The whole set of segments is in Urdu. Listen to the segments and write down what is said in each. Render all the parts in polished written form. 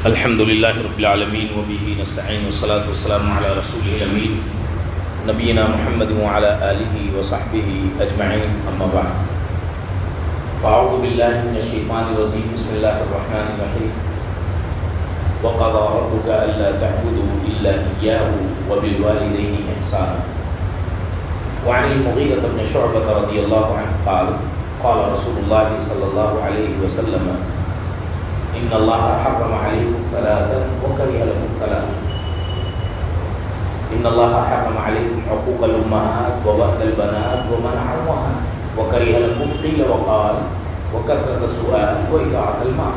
الحمد للہ رب العالمین وبہ نستعین والصلاة والسلام علی رسولہ الامین نبینا محمد وعلی آلہ وصحبہ اجمعین اما بعد فاعوذ باللہ من الشیطان الرجیم بسم اللہ الرحمن الرحیم وقضى ربك ألا تعبدوا إلا إياه وبالوالدين إحسانا وعن المغيرة بن شعبة رضي الله عنه قال قال رسول الله صلى الله عليه وسلم إن الله حرم عليكم ثلاثا وكره لكم ثلاثا إن الله حرم عليكم عقوق الأمهات ووهن البنات ومنع الوهن وكره لكم قيل وقال وكثرة السؤال وإضاعة المال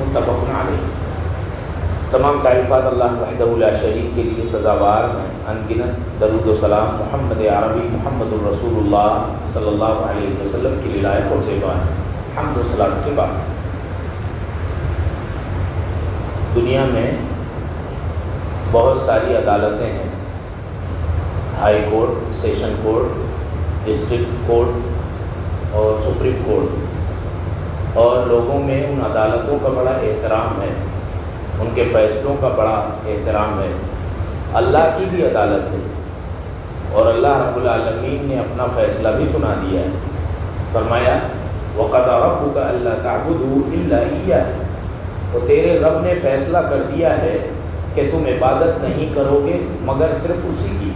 متفق عليه۔ تمام تعریفات اللہ وحدہ لا شریک کے لیے سزاوار ہیں، انگنت درود و سلام محمد عربی محمد الرسول اللہ صلی اللہ علیہ وسلم کے لیے لائق اور زیبا ہے۔ حمد و صلات کے بعد دنیا میں بہت ساری عدالتیں ہیں، high court, session court, district court اور سپریم کورٹ، اور لوگوں میں ان عدالتوں کا بڑا احترام ہے، ان کے فیصلوں کا بڑا احترام ہے۔ اللہ کی بھی عدالت ہے اور اللہ رب العالمین نے اپنا فیصلہ بھی سنا دیا ہے۔ فرمایا وَقَضَى رَبُّكَ أَلَّا تَعْبُدُوا إِلَّا إِيَّاهُ، تو تیرے رب نے فیصلہ کر دیا ہے کہ تم عبادت نہیں کرو گے مگر صرف اسی کی،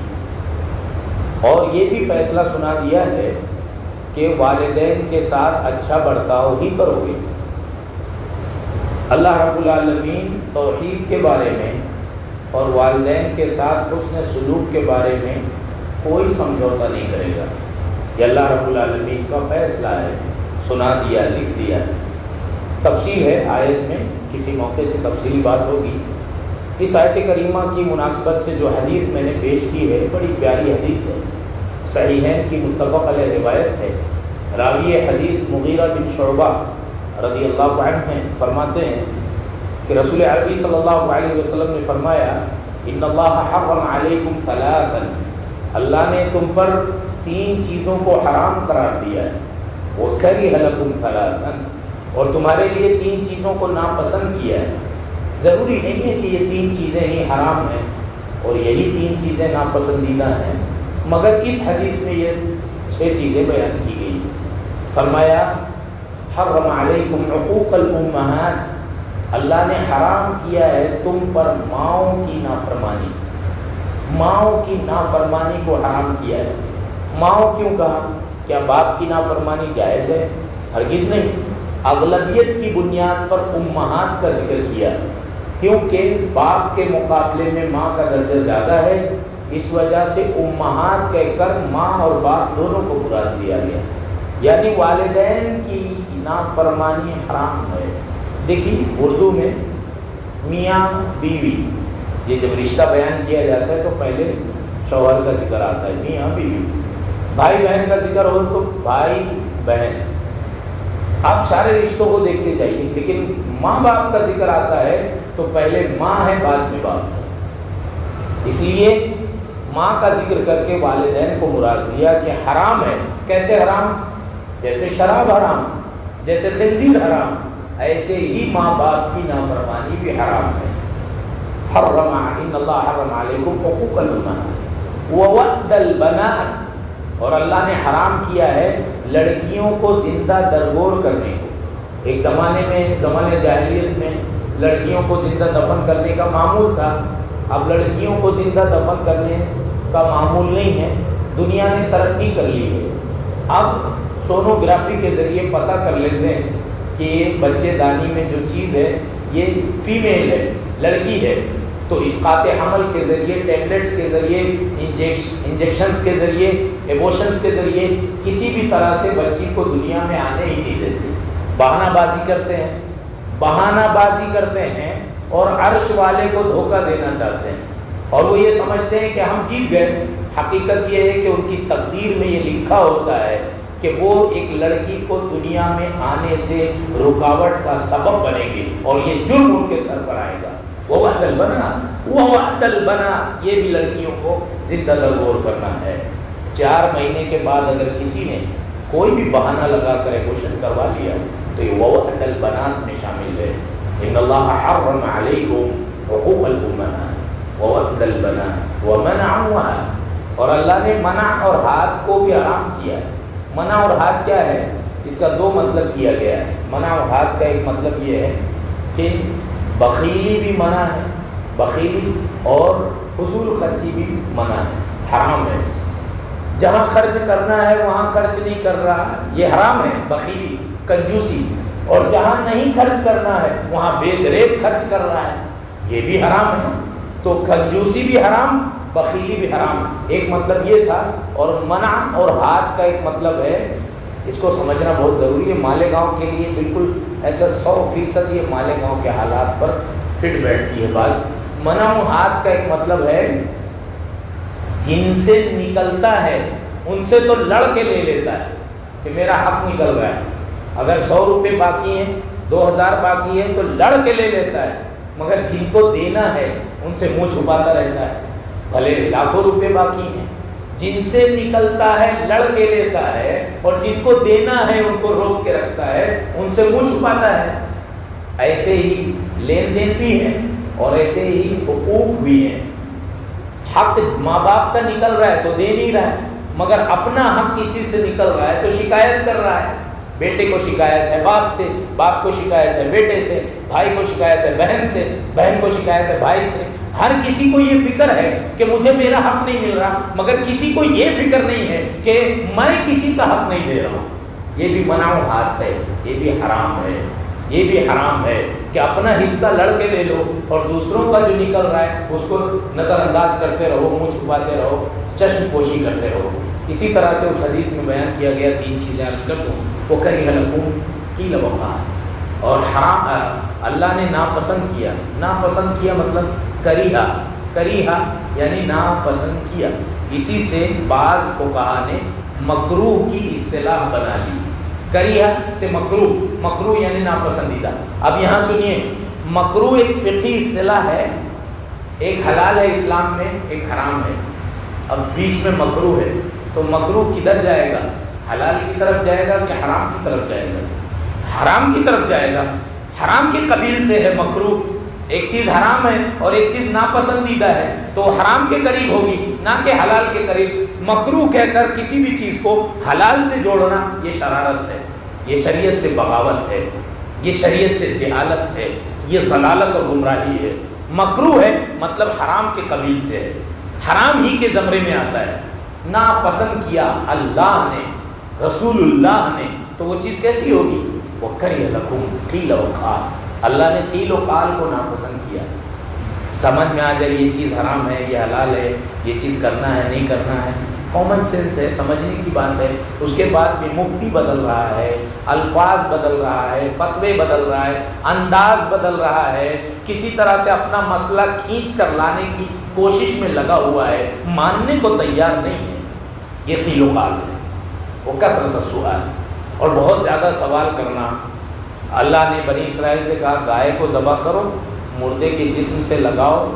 اور یہ بھی فیصلہ سنا دیا ہے کہ والدین کے ساتھ اچھا برتاؤ ہی کرو گے۔ اللہ رب العالمین توحید کے بارے میں اور والدین کے ساتھ حسن سلوک کے بارے میں کوئی سمجھوتا نہیں کرے گا۔ یہ اللہ رب العالمین کا فیصلہ ہے، سنا دیا، لکھ دیا۔ تفصیل ہے آیت میں، کسی موقع سے تفصیلی بات ہوگی۔ اس آیت کریمہ کی مناسبت سے جو حدیث میں نے پیش کی ہے بڑی پیاری حدیث ہے، صحیحین کی متفق علیہ روایت ہے۔ راوی حدیث مغیرہ بن شعبہ رضی اللہ عنہ ہیں، فرماتے ہیں کہ رسول عربی صلی اللہ علیہ وسلم نے فرمایا ان اللہ حرم علیکم ثلاثا، اللہ نے تم پر تین چیزوں کو حرام قرار دیا ہے، وکرہ لکم ثلاثا، اور تمہارے لیے تین چیزوں کو ناپسند کیا ہے۔ ضروری نہیں ہے کہ یہ تین چیزیں ہی حرام ہیں اور یہی تین چیزیں ناپسندیدہ ہیں، مگر اس حدیث میں یہ 6 چیزیں بیان کی گئی۔ فرمایا حرم علیکم عقوق الامہات، اللہ نے حرام کیا ہے تم پر ماؤں کی نافرمانی، ماؤں کی نافرمانی کو حرام کیا ہے۔ ماؤں کیوں کہا؟ کیا باپ کی نافرمانی جائز ہے؟ ہرگز نہیں۔ اغلبیت کی بنیاد پر امہات کا ذکر کیا کیونکہ باپ کے مقابلے میں ماں کا درجہ زیادہ ہے، اس وجہ سے امہات کہہ کر ماں اور باپ دونوں کو مراد دیا گیا، یعنی والدین کی نافرمانی حرام ہے۔ دیکھیے اردو میں میاں بیوی، یہ جب رشتہ بیان کیا جاتا ہے تو پہلے شوہر کا ذکر آتا ہے، میاں بیوی۔ بھائی بہن کا ذکر ہو تو بھائی بہن، آپ سارے رشتوں کو دیکھتے جائیے، لیکن ماں باپ کا ذکر آتا ہے تو پہلے ماں ہے بعد میں باپ ہے۔ اس لیے ماں کا ذکر کر کے والدین کو مراد دیا کہ حرام ہے۔ کیسے حرام؟ جیسے شراب حرام، جیسے خنزیر حرام، ایسے ہی ماں باپ کی نافرمانی بھی حرام ہے۔ حرم ان اللہ حرم علیکم حقوق الامہات ووأد البنات، اور اللہ نے حرام کیا ہے لڑکیوں کو زندہ درگور کرنے کو۔ ایک زمانے میں، زمانے جاہلیت میں لڑکیوں کو زندہ دفن کرنے کا معمول تھا، اب لڑکیوں کو زندہ دفن کرنے کا معمول نہیں ہے، دنیا نے ترقی کر لی ہے۔ اب سونوگرافی کے ذریعے پتہ کر لیتے ہیں کہ یہ بچے دانی میں جو چیز ہے یہ فیمیل ہے، لڑکی ہے، تو اسقاط حمل کے ذریعے، ٹیبلٹس کے ذریعے، انجیکشنز کے ذریعے، ایبوشنز کے ذریعے کسی بھی طرح سے بچی کو دنیا میں آنے ہی نہیں دیتے۔ بہانہ بازی کرتے ہیں، بہانہ بازی کرتے ہیں اور عرش والے کو دھوکہ دینا چاہتے ہیں، اور وہ یہ سمجھتے ہیں کہ ہم جیت گئے۔ حقیقت یہ ہے کہ ان کی تقدیر میں یہ لکھا ہوتا ہے کہ وہ ایک لڑکی کو دنیا میں آنے سے رکاوٹ کا سبب بنیں گے اور یہ جرم ان کے سر پر آئے گا۔ ووأد البنات، یہ بھی لڑکیوں کو زندہ درگور کرنا ہے۔ 4 مہینے کے بعد اگر کسی نے کوئی بھی بہانہ لگا کر ایبوشن کروا لیا تو یہ ووأد البنات میں شامل ہے۔ ان اللہ حرم علیکم حقوق الامہات وود البنات ومنعوها، اور اللہ نے منع اور ہاتھ کو بھی حرام کیا ہے۔ منع اور ہاتھ کیا ہے؟ اس کا دو مطلب کیا گیا ہے۔ منع اور ہاتھ کا ایک مطلب یہ ہے کہ بخیلی بھی منع ہے، بخیلی اور فضول خرچی بھی منع ہے، حرام ہے۔ جہاں خرچ کرنا ہے وہاں خرچ نہیں کر رہا، یہ حرام ہے، بخیلی کنجوسی۔ اور جہاں نہیں خرچ کرنا ہے وہاں بے دریغ خرچ کر رہا ہے، یہ بھی حرام ہے۔ تو کنجوسی بھی حرام، بخیلی بھی حرام، ایک مطلب یہ تھا۔ اور منع اور ہاتھ کا ایک مطلب ہے، اس کو سمجھنا بہت ضروری ہے۔ مالیگاؤں کے لیے بالکل ایسا 100% یہ مالیگاؤں کے حالات پر فٹ بیٹھتی ہے بات۔ منع و ہاتھ کا ایک مطلب ہے جن سے نکلتا ہے ان سے تو لڑ کے لے لیتا ہے کہ میرا حق نکل رہا ہے۔ اگر 100 روپے باقی ہیں، 2000 باقی ہیں تو لڑ کے لے لیتا ہے، مگر جن کو دینا ہے ان سے منہ چھپاتا رہتا ہے۔ بھلے لاکھوں روپے باقی ہیں، جن سے نکلتا ہے لڑ کے لیتا ہے، اور جن کو دینا ہے ان کو روک کے رکھتا ہے، ان سے منہ چھپاتا ہے۔ ایسے ہی لین دین بھی ہے اور ایسے ہی حقوق بھی ہیں۔ حق ماں باپ کا نکل رہا ہے تو دے نہیں رہا ہے، مگر اپنا حق کسی سے نکل رہا ہے تو شکایت کر رہا ہے۔ بیٹے کو شکایت ہے باپ سے، باپ کو شکایت ہے بیٹے سے، بھائی کو شکایت ہے بہن سے، بہن کو شکایت ہے بھائی سے۔ ہر کسی کو یہ فکر ہے کہ مجھے میرا حق نہیں مل رہا، مگر کسی کو یہ فکر نہیں ہے کہ میں کسی کا حق نہیں دے رہا ہوں۔ یہ بھی منع و ہاتھ ہے، یہ بھی حرام ہے، یہ بھی حرام ہے کہ اپنا حصہ لڑ کے لے لو اور دوسروں کا جو نکل رہا ہے اس کو نظر انداز کرتے رہو، منہ چھپاتے رہو، چشم پوشی کرتے رہو۔ اسی طرح سے اس حدیث میں بیان کیا گیا 3 چیزیں عرض کر دوں۔ وَكَرِهَ لَكُمْ قِيلَ وَقَالَ، اور حرام اللہ نے ناپسند کیا۔ ناپسند کیا مطلب کریہا، کریہا یعنی ناپسند کیا۔ اسی سے بعض فقہا نے مکروہ کی اصطلاح بنا لی۔ کریہا سے مکروہ، مکروہ یعنی ناپسندیدہ۔ اب یہاں سنیے، مکروہ ایک فقہی اصطلاح ہے، ایک حلال ہے اسلام میں، ایک حرام ہے۔ اب بیچ میں مکروہ ہے، تو مکروہ کدھر جائے گا؟ حلال کی طرف جائے گا کہ حرام کی طرف جائے گا؟ حرام کی طرف جائے گا۔ حرام کے قبیل سے ہے مکروہ۔ ایک چیز حرام ہے اور ایک چیز ناپسندیدہ ہے تو حرام کے قریب ہوگی نہ کہ حلال کے قریب۔ مکروہ کہہ کر کسی بھی چیز کو حلال سے جوڑنا یہ شرارت ہے، یہ شریعت سے بغاوت ہے، یہ شریعت سے جہالت ہے، یہ ضلالت اور گمراہی ہے۔ مکروہ ہے مطلب حرام کے قبیل سے ہے، حرام ہی کے زمرے میں آتا ہے۔ ناپسند کیا اللہ نے، رسول اللہ نے، تو وہ چیز کیسی ہوگی؟ وَكَرِهَ لَكُمْ قِيلَ وَقَالَ، اللہ نے قیل و قال کو ناپسند کیا۔ سمجھ میں آ جائے یہ چیز حرام ہے، یہ حلال ہے، یہ چیز کرنا ہے نہیں کرنا ہے، کامن سینس ہے، سمجھنے کی بات ہے۔ اس کے بعد بھی مفتی بدل رہا ہے، الفاظ بدل رہا ہے، فتوے بدل رہا ہے، انداز بدل رہا ہے، کسی طرح سے اپنا مسئلہ کھینچ کر لانے کی کوشش میں لگا ہوا ہے، ماننے کو تیار نہیں ہے۔ یہ قیل و قال ہے، وہ کثرت السؤال، اور بہت زیادہ سوال کرنا۔ اللہ نے بنی اسرائیل سے کہا گائے کو ذبح کرو، مردے کے جسم سے لگاؤ،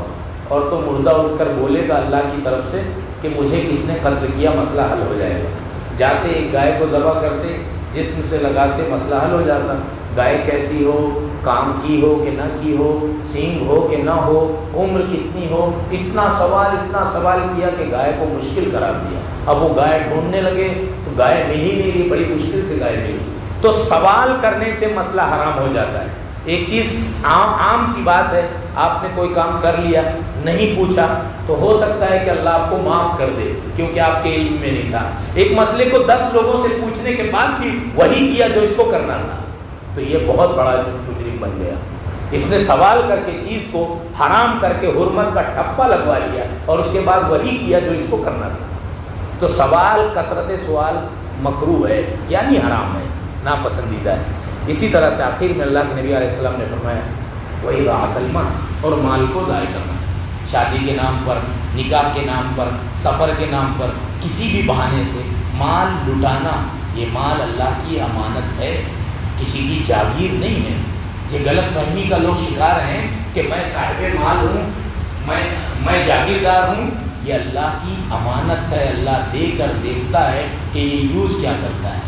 اور تو مردہ اٹھ کر بولے گا اللہ کی طرف سے کہ مجھے کس نے قتل کیا، مسئلہ حل ہو جائے گا۔ جاتے ایک گائے کو ذبح کرتے، جسم سے لگاتے، مسئلہ حل ہو جاتا۔ گائے کیسی ہو، کام کی ہو کہ نہ کی ہو، سینگ ہو کہ نہ ہو، عمر کتنی ہو، اتنا سوال کیا کہ گائے کو مشکل قرار دیا۔ اب وہ گائے ڈھونڈنے لگے تو گائے مل ہی نہیں رہی، بڑی مشکل سے گائے ملی۔ تو سوال کرنے سے مسئلہ حرام ہو جاتا ہے۔ ایک چیز عام سی بات ہے، آپ نے کوئی کام کر لیا، نہیں پوچھا، تو ہو سکتا ہے کہ اللہ آپ کو معاف کر دے کیونکہ آپ کے علم میں نہیں تھا۔ ایک مسئلے کو 10 لوگوں سے پوچھنے کے بعد بھی وہی کیا جو اس کو کرنا تھا، تو یہ بہت بڑا مجرم بن گیا۔ اس نے سوال کر کے چیز کو حرام کر کے حرمت کا ٹپا لگوا لیا اور اس کے بعد وہی کیا جو اس کو کرنا تھا۔ تو سوال، کثرت سوال مکروہ ہے یعنی حرام ہے، ناپسندیدہ ہے۔ اسی طرح سے آخر میں اللہ کے نبی علیہ السلام نے فرمایا وَإِضَاعَةَ الْمَالِ، اور مال کو ضائع کرنا، شادی کے نام پر، نکاح کے نام پر، سفر کے نام پر، کسی بھی بہانے سے مال لٹانا، یہ مال اللہ کی امانت ہے، کسی کی جاگیر نہیں ہے۔ یہ غلط فہمی کا لوگ شکار ہیں کہ میں صاحب مال ہوں، میں جاگیردار ہوں۔ یہ اللہ کی امانت ہے، اللہ دے کر دیکھتا ہے کہ یہ یوز کیا کرتا ہے۔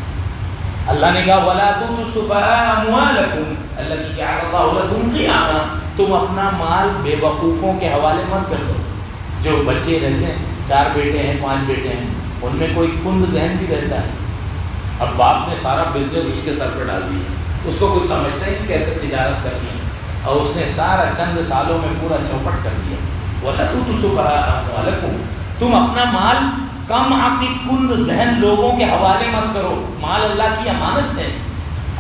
اللہ نے کہا وَلَا تُؤْتُوا السُّفَهَاءَ أَمْوَالَكُمْ الَّتِي جَعَلَ اللَّهُ لَكُمْ قِيَامًا، تم اپنا مال بے وقوفوں کے حوالے مت کر دو. جو بچے رہتے ہیں، 4 بیٹے ہیں 5 بیٹے ہیں، ان میں کوئی کند ذہن بھی رہتا ہے. اب باپ نے سارا بزنس اس کے سر پہ ڈال دیا، اس کو کچھ سمجھتا ہی نہیں کیسے تجارت کرنی ہے، اور اس نے سارا چند سالوں میں پورا چوپٹ کر دیا. وَلَا تُؤْتُوا السُّفَهَاءَ أَمْوَالَكُمْ، تم اپنا مال کم عقل کند ذہن لوگوں کے حوالے مت کرو. مال اللہ کی امانت ہے،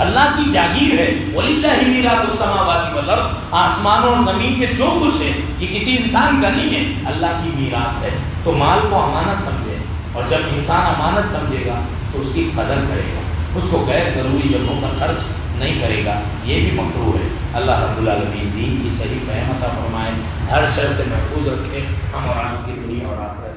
اللہ کی جاگیر ہے. وَلِلَّهِ مِيرَاثُ السَّمَاوَاتِ وَالْأَرْضِ، آسمان اور زمین میں جو کچھ ہے یہ کسی انسان کا نہیں ہے، اللہ کی میراث ہے. تو مال کو امانت سمجھے، اور جب انسان امانت سمجھے گا تو اس کی قدر کرے گا، اس کو غیر ضروری جگہوں پر خرچ نہیں کرے گا. یہ بھی مکروہ ہے. اللہ رب العالمین دین کی صحیح فہم عطا فرمائے، ہر شر سے محفوظ رکھے ہم اور آپ کی دنیا اور آخرت.